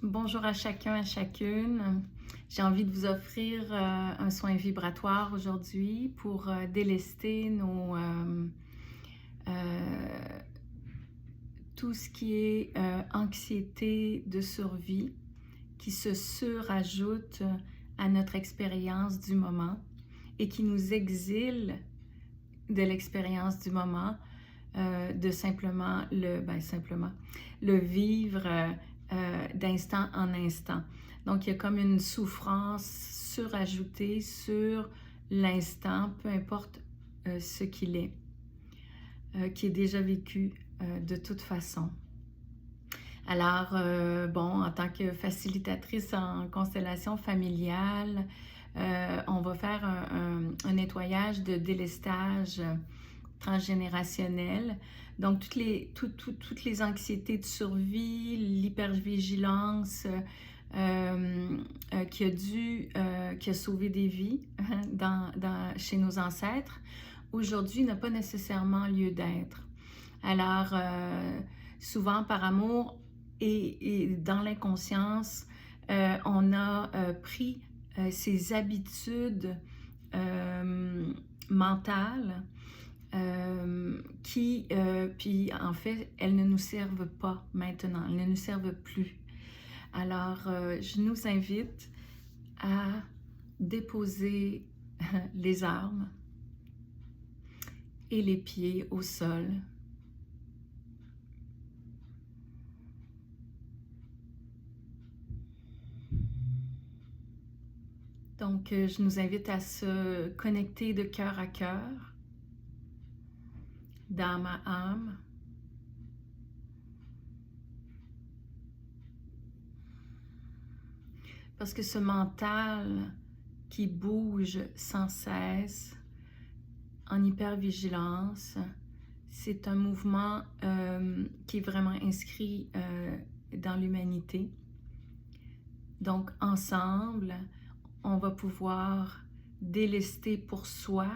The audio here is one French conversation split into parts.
Bonjour à chacun, à chacune. J'ai envie de vous offrir un soin vibratoire aujourd'hui pour délester euh, tout ce qui est anxiété de survie qui se surajoute à notre expérience du moment et qui nous exile de l'expérience du moment, de simplement le vivre d'instant en instant. Donc, il y a comme une souffrance surajoutée sur l'instant, peu importe ce qu'il est, qui est déjà vécu de toute façon. Alors, en tant que facilitatrice en constellation familiale, on va faire un nettoyage de délestage transgénérationnel. Donc, toutes les anxiétés de survie, l'hypervigilance qui a sauvé des vies chez nos ancêtres, aujourd'hui n'a pas nécessairement lieu d'être. Alors, souvent par amour et dans l'inconscience, on a pris ces habitudes mentales puis en fait, elles ne nous servent pas maintenant, elles ne nous servent plus. Alors, je nous invite à déposer les armes et les pieds au sol. Donc, je nous invite à se connecter de cœur à cœur, d'âme à âme. Parce que ce mental qui bouge sans cesse, en hypervigilance, c'est un mouvement qui est vraiment inscrit dans l'humanité. Donc, ensemble, on va pouvoir délester pour soi,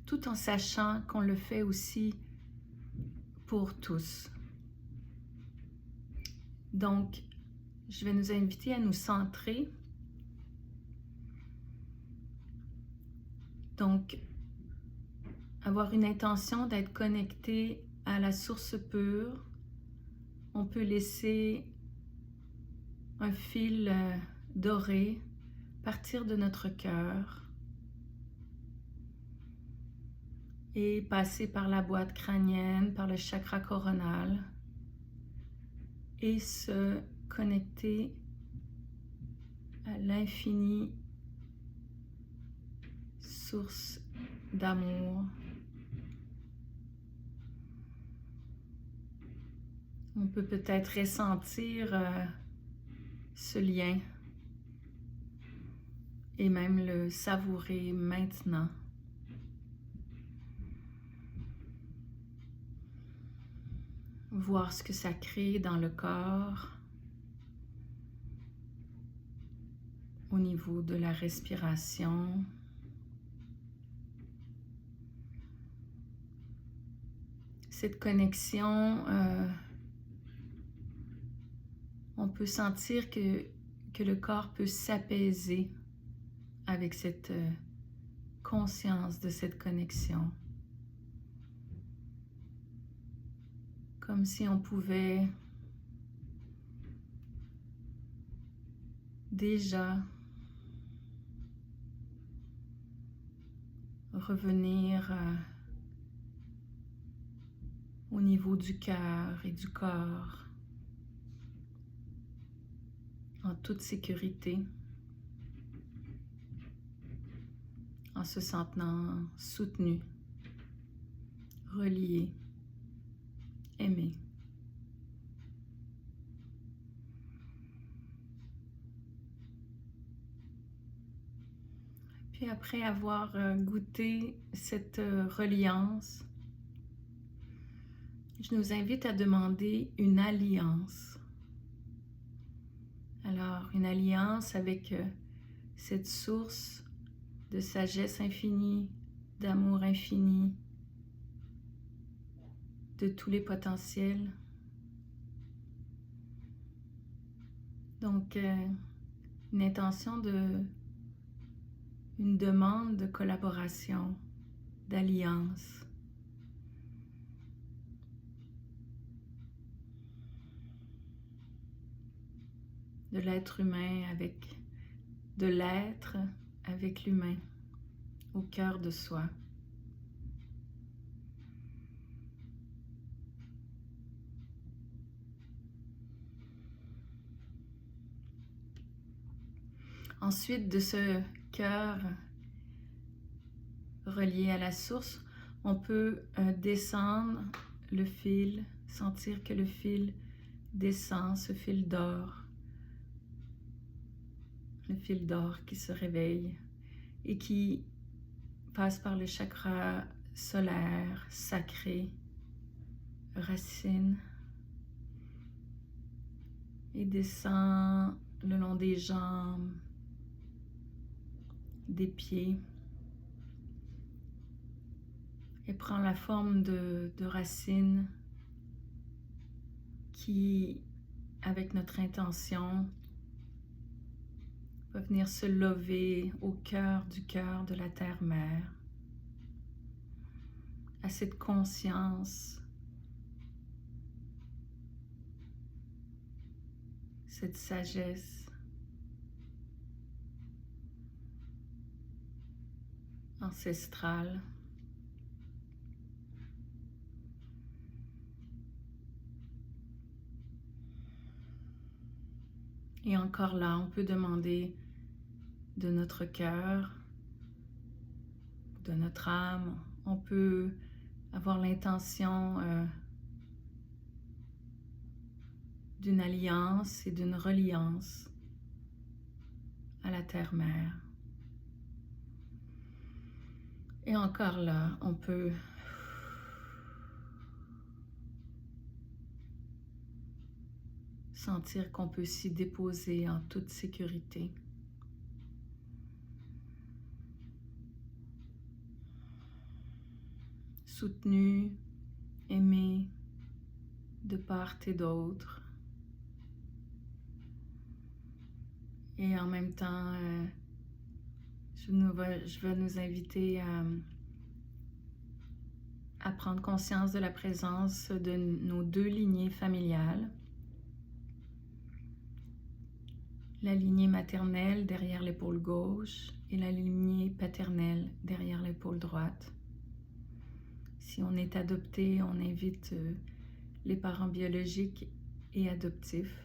tout en sachant qu'on le fait aussi pour tous. Donc, je vais nous inviter à nous centrer. Donc, avoir une intention d'être connecté à la source pure. On peut laisser un fil doré partir de notre cœur et passer par la boîte crânienne, par le chakra coronal et se connecter à l'infinie source d'amour. On peut peut-être ressentir ce lien et même le savourer maintenant. Voir ce que ça crée dans le corps, au niveau de la respiration. Cette connexion, on peut sentir que le corps peut s'apaiser avec cette conscience de cette connexion. Comme si on pouvait déjà revenir au niveau du cœur et du corps en toute sécurité, en se sentant soutenu, relié, aimé. Puis après avoir goûté cette reliance, je nous invite à demander une alliance. Alors, une alliance avec cette source de sagesse infinie, d'amour infini, de tous les potentiels. Donc, une intention une demande de collaboration, d'alliance. De l'être humain avec, de l'être avec l'humain, au cœur de soi. Ensuite, de ce cœur relié à la source, on peut descendre le fil, sentir que le fil descend, ce fil d'or. Le fil d'or qui se réveille et qui passe par le chakra solaire, sacré, racine, et descend le long des jambes, des pieds, et prend la forme de racines qui, avec notre intention, va venir se lever au cœur de la terre-mère, à cette conscience, cette sagesse ancestrale. Et encore là, on peut demander de notre cœur, de notre âme, on peut avoir l'intention d'une alliance et d'une reliance à la terre-mère. Et encore là, on peut sentir qu'on peut s'y déposer en toute sécurité. Soutenu, aimé de part et d'autre. Et en même temps, je vais nous inviter à prendre conscience de la présence de nos deux lignées familiales. La lignée maternelle derrière l'épaule gauche et la lignée paternelle derrière l'épaule droite. Si on est adopté, on invite les parents biologiques et adoptifs.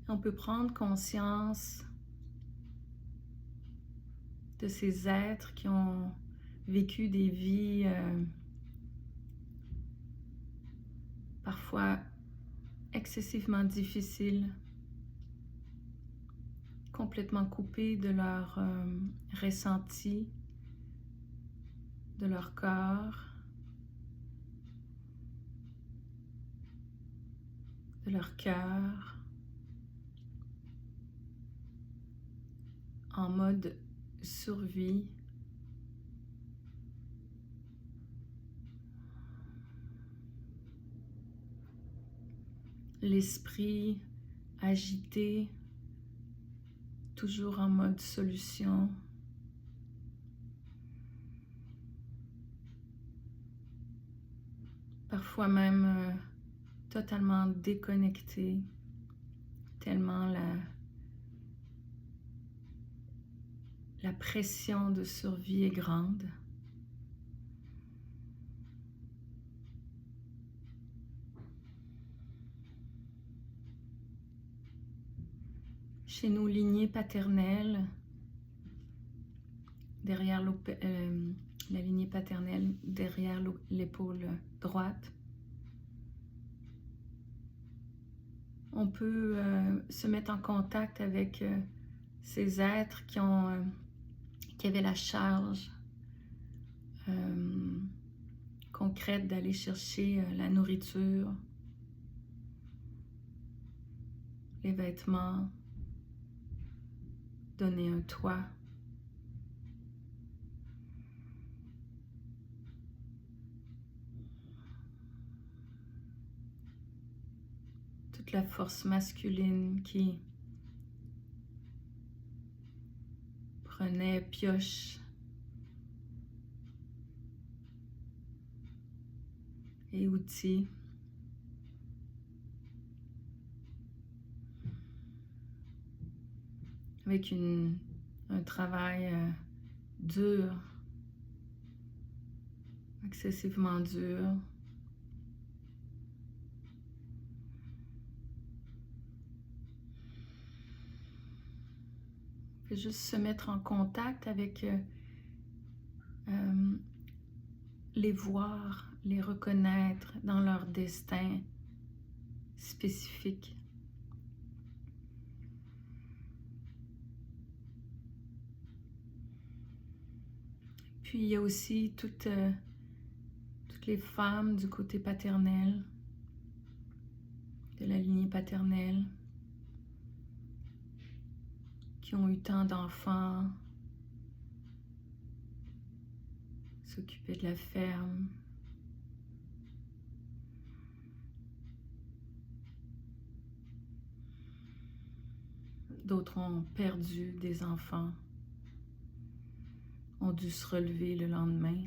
On peut prendre conscience de ces êtres qui ont vécu des vies parfois excessivement difficiles, complètement coupés de leur ressenti, de leur corps, de leur cœur, en mode survie. L'esprit agité, toujours en mode solution. Parfois même totalement déconnecté, tellement la pression de survie est grande. Chez nos lignées paternelles, derrière la lignée paternelle, derrière l'épaule droite, on peut se mettre en contact avec ces êtres qui avaient la charge concrète d'aller chercher la nourriture, les vêtements, donner un toit. toute la force masculine qui prenait pioche et outils avec un travail dur, excessivement dur. Fait juste se mettre en contact avec les voir, les reconnaître dans leur destin spécifique. Puis il y a aussi toutes les femmes du côté paternel, de la lignée paternelle, qui ont eu tant d'enfants, s'occuper de la ferme. D'autres ont perdu des enfants, ont dû se relever le lendemain.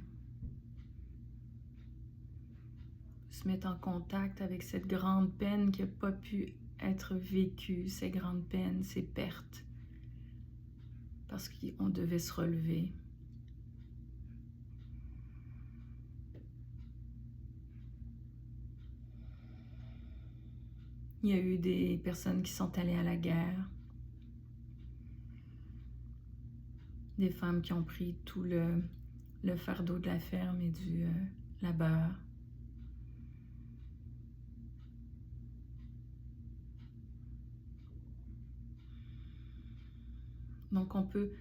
Se mettre en contact avec cette grande peine qui n'a pas pu être vécue, ces grandes peines, ces pertes, parce qu'on devait se relever. Il y a eu des personnes qui sont allées à la guerre, des femmes qui ont pris tout le fardeau de la ferme et du labeur. Donc on peut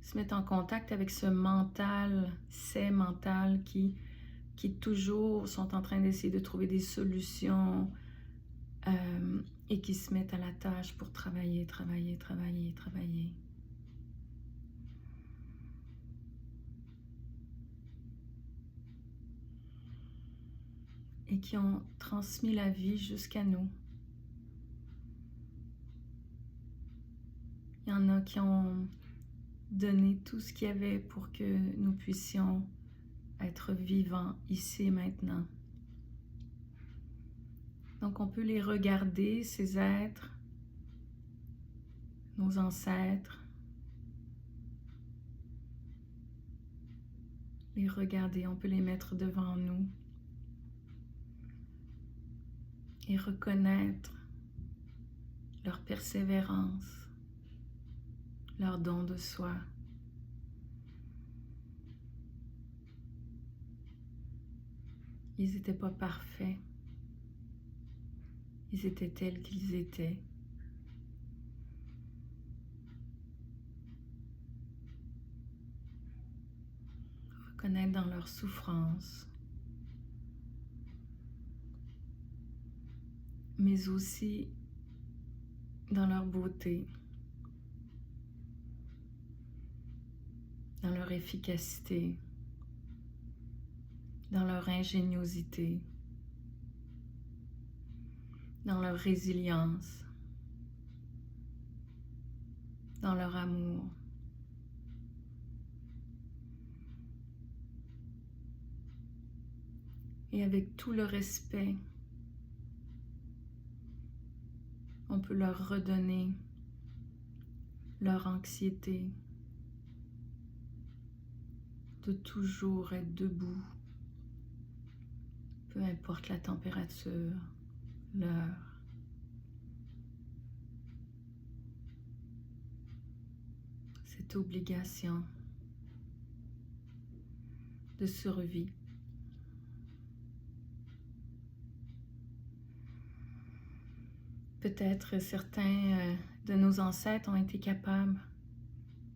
se mettre en contact avec ce mental, ces mentales qui toujours sont en train d'essayer de trouver des solutions et qui se mettent à la tâche pour travailler. Et qui ont transmis la vie jusqu'à nous. Il y en a qui ont donné tout ce qu'il y avait pour que nous puissions être vivants ici et maintenant. Donc on peut les regarder, ces êtres, nos ancêtres, les regarder, on peut les mettre devant nous et reconnaître leur persévérance, leur don de soi. Ils n'étaient pas parfaits. Ils étaient tels qu'ils étaient. Reconnaître dans leur souffrance, mais aussi dans leur beauté, dans leur efficacité, dans leur ingéniosité, dans leur résilience, dans leur amour. Et avec tout le respect, on peut leur redonner leur anxiété de toujours être debout, peu importe la température, l'heure. Cette obligation de survie. Peut-être certains de nos ancêtres ont été capables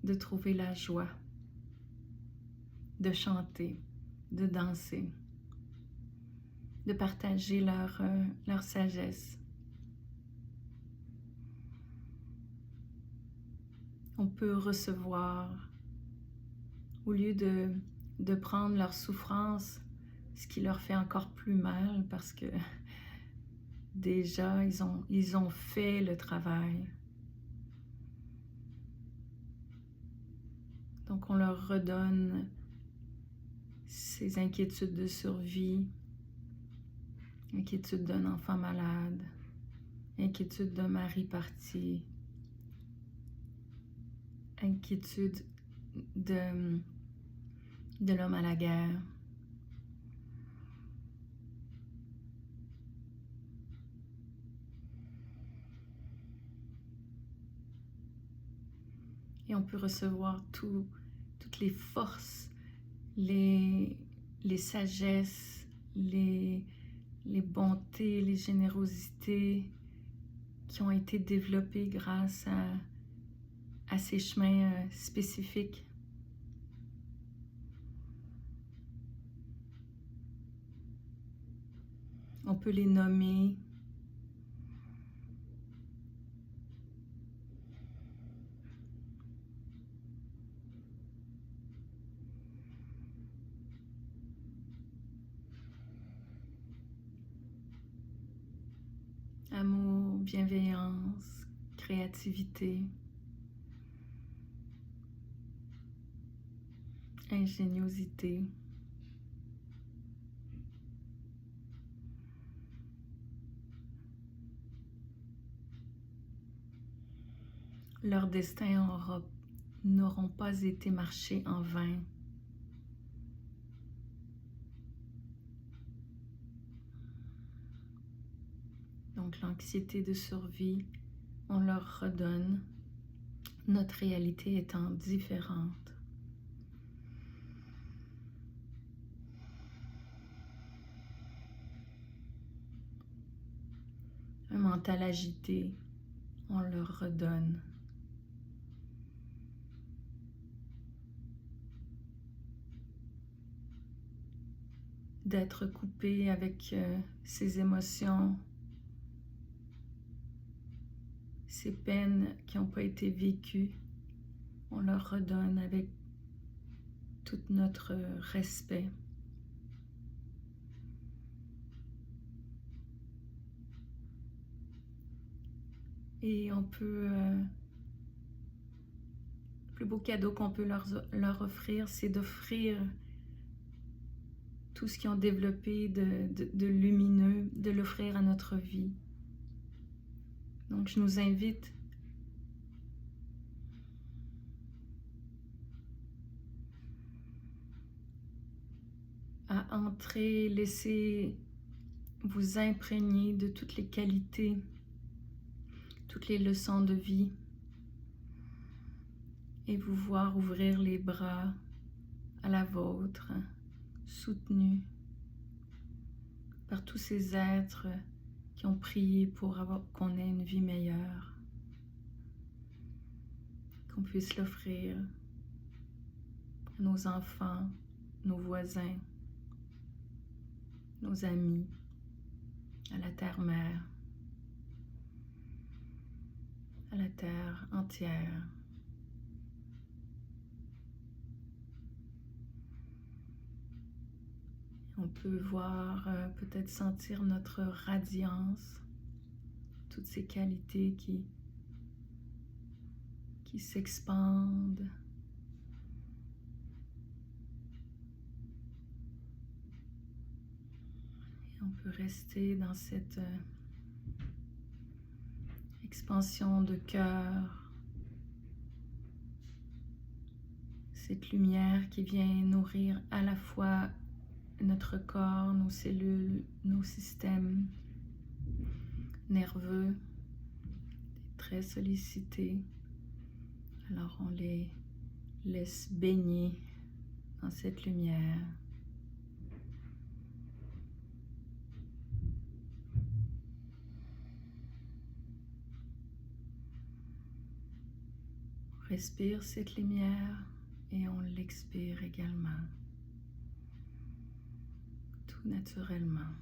de trouver la joie, de chanter, de danser, de partager leur sagesse. On peut recevoir, au lieu de prendre leur souffrance, ce qui leur fait encore plus mal parce que déjà, ils ont fait le travail. Donc, on leur redonne ces inquiétudes de survie, inquiétudes d'un enfant malade, inquiétude d'un mari parti, inquiétude de l'homme à la guerre. Et on peut recevoir toutes les forces, les sagesses, les bontés, les générosités qui ont été développées grâce à ces chemins spécifiques. On peut les nommer. Amour, bienveillance, créativité, ingéniosité. Leurs destins n'auront pas été marchés en vain. Donc l'anxiété de survie, on leur redonne, notre réalité étant différente. Un mental agité, on leur redonne. D'être coupé avec ses émotions, ces peines qui n'ont pas été vécues, on leur redonne avec tout notre respect. Et on peut, le plus beau cadeau qu'on peut leur offrir, c'est d'offrir tout ce qu'ils ont développé de lumineux, de l'offrir à notre vie. Donc, je nous invite à entrer, laisser vous imprégner de toutes les qualités, toutes les leçons de vie et vous voir ouvrir les bras à la vôtre, soutenus par tous ces êtres qui ont prié pour qu'on ait une vie meilleure, qu'on puisse l'offrir à nos enfants, nos voisins, nos amis, à la terre-mère, à la terre entière. On peut voir, peut-être sentir notre radiance, toutes ces qualités qui s'expandent. Et on peut rester dans cette expansion de cœur, cette lumière qui vient nourrir à la fois notre corps, nos cellules, nos systèmes nerveux, très sollicités. Alors on les laisse baigner dans cette lumière. On respire cette lumière et on l'expire également. Naturellement.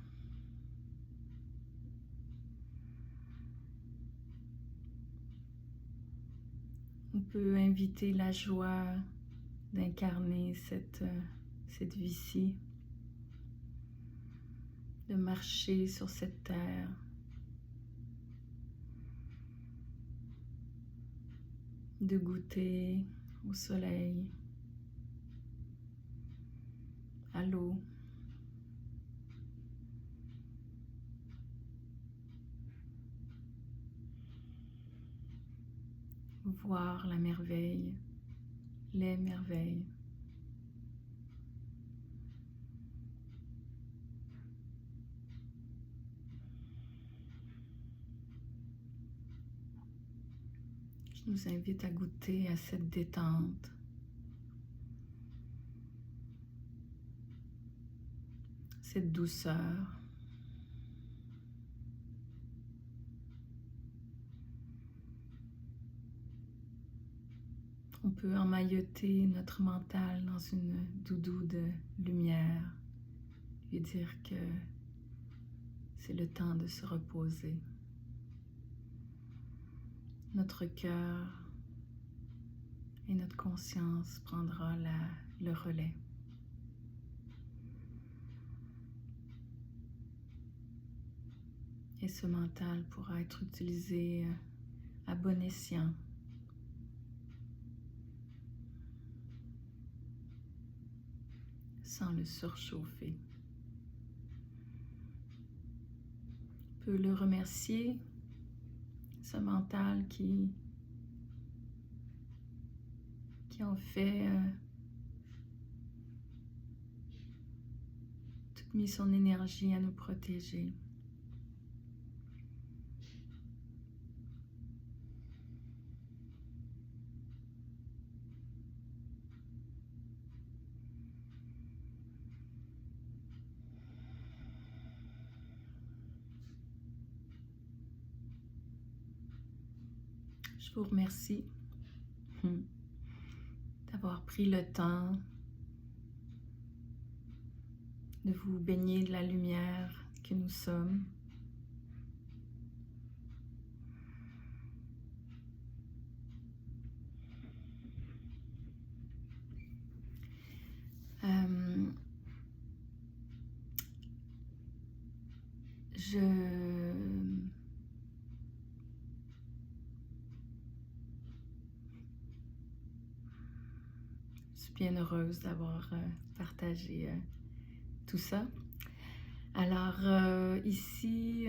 On peut inviter la joie d'incarner cette vie-ci, de marcher sur cette terre de goûter au soleil, à l'eau. Voir la merveille, les merveilles. Je nous invite à goûter à cette détente, cette douceur. On peut emmailloter notre mental dans une doudou de lumière, lui dire que c'est le temps de se reposer. Notre cœur et notre conscience prendra le relais. Et ce mental pourra être utilisé à bon escient. Sans le surchauffer. On peut le remercier, ce mental qui en fait toute mis son énergie à nous protéger. Je vous remercie d'avoir pris le temps de vous baigner de la lumière que nous sommes. Je suis bien heureuse d'avoir partagé tout ça. Alors ici,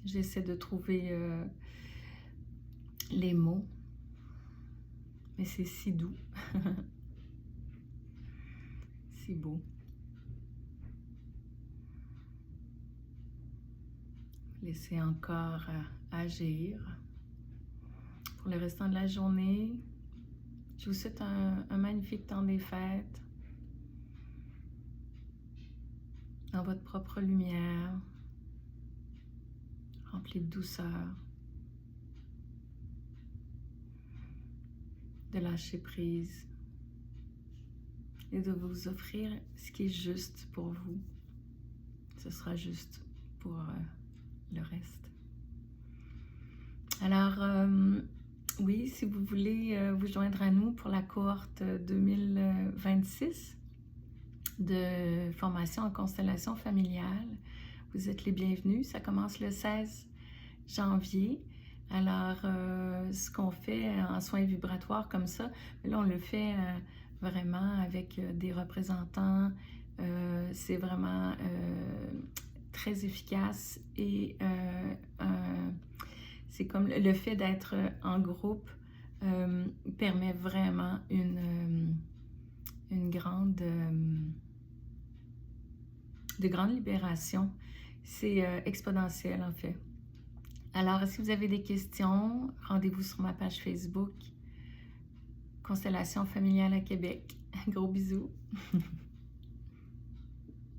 j'essaie de trouver les mots, mais c'est si doux, si beau. Laissez encore agir. Pour le restant de la journée, je vous souhaite un magnifique temps des fêtes, dans votre propre lumière, remplie de douceur, de lâcher prise et de vous offrir ce qui est juste pour vous. Ce sera juste pour le reste. Alors, oui, si vous voulez vous joindre à nous pour la cohorte 2026 de formation en constellation familiale, vous êtes les bienvenus. Ça commence le 16 janvier. Alors, ce qu'on fait en soins vibratoires comme ça, là, on le fait vraiment avec des représentants. C'est vraiment très efficace et c'est comme le fait d'être en groupe permet vraiment une grande libération. C'est exponentiel en fait. Alors, si vous avez des questions, rendez-vous sur ma page Facebook, Constellation familiale à Québec. Gros bisous!